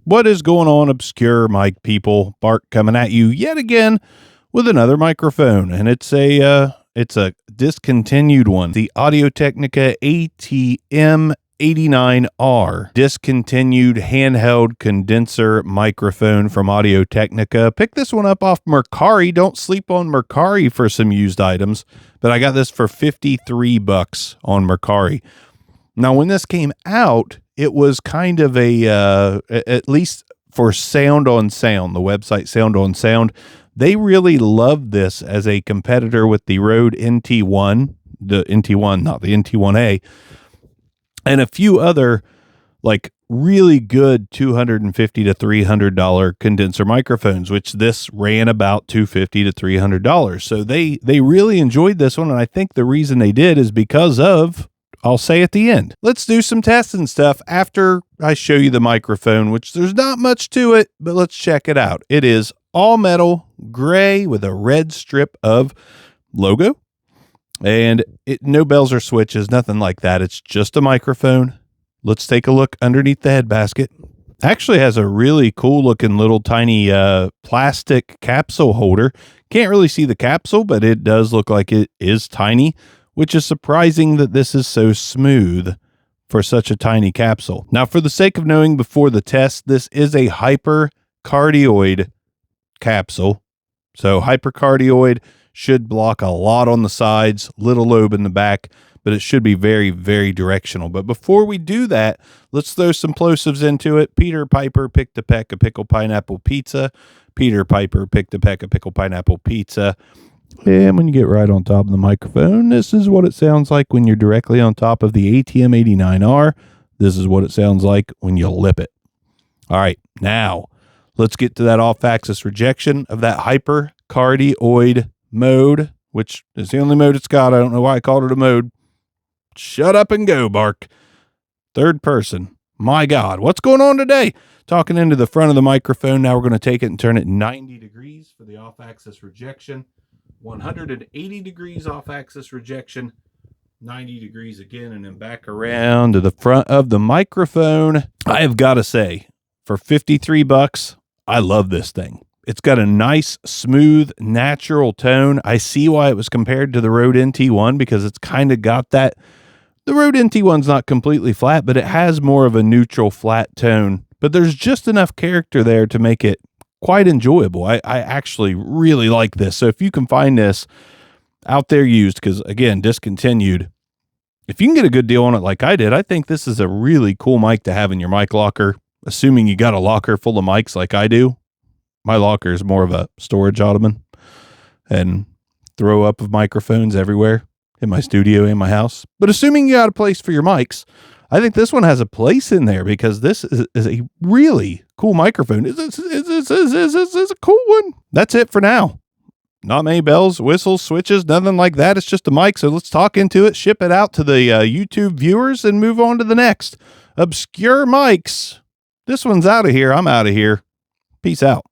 What is going on, obscure mic people? Bart coming at you yet again with another microphone, and it's a discontinued one. The Audio-Technica ATM89R discontinued handheld condenser microphone from Audio-Technica. Pick this one up off Mercari. Don't sleep on Mercari for some used items, but I got this for $53 on Mercari. Now, when this came out, it was kind of at least for Sound on Sound, the website Sound on Sound, they really loved this as a competitor with the Rode NT1, the NT1, not the NT1A, and a few other like really good $250 to $300 condenser microphones, which this ran about $250 to $300. So they really enjoyed this one, and I think the reason they did is because of, I'll say at the end. Let's do some testing stuff after I show you the microphone, which there's not much to it, but let's check it out. It is all metal, gray with a red strip of logo, and no bells or switches, nothing like that. It's just a microphone. Let's take a look underneath the head basket. Actually has a really cool looking little tiny plastic capsule holder. Can't really see the capsule, but it does look like it is tiny, which is surprising that this is so smooth for such a tiny capsule. Now, for the sake of knowing before the test, this is a Hypercardioid capsule. So Hypercardioid should block a lot on the sides, little lobe in the back, but it should be very, very directional. But before we do that, let's throw some plosives into it. Peter Piper picked a peck of pickle pineapple pizza. Peter Piper picked a peck of pickle pineapple pizza. And when you get right on top of the microphone, this is what it sounds like when you're directly on top of the ATM89R. This is what it sounds like when you lip it. All right, now let's get to that off-axis rejection of that Hypercardioid mode, which is the only mode it's got. I don't know why I called it a mode. Shut up and go, Bark. Third person. My God, what's going on today? Talking into the front of the microphone. Now we're going to take it and turn it 90 degrees for the off-axis rejection. 180 degrees off-axis rejection, 90 degrees again, and then back around to the front of the microphone. I have got to say, for $53, I love this thing. It's got a nice, smooth, natural tone. I see why it was compared to the Rode NT1 because it's kind of got that. The Rode NT1's not completely flat, but it has more of a neutral, flat tone. But there's just enough character there to make it quite enjoyable. I actually really like this. So if you can find this out there used, because again, discontinued, if you can get a good deal on it like I did, I think this is a really cool mic to have in your mic locker, assuming you got a locker full of mics like I do. My locker is more of a storage ottoman and throw up of microphones everywhere in my studio, in my house. But assuming you got a place for your mics, I think this one has a place in there because this is a really cool microphone. It's a cool one. That's it for now. Not many bells, whistles, switches, nothing like that. It's just a mic. So let's talk into it, ship it out to the YouTube viewers, and move on to the next. Obscure mics. This one's out of here. I'm out of here. Peace out.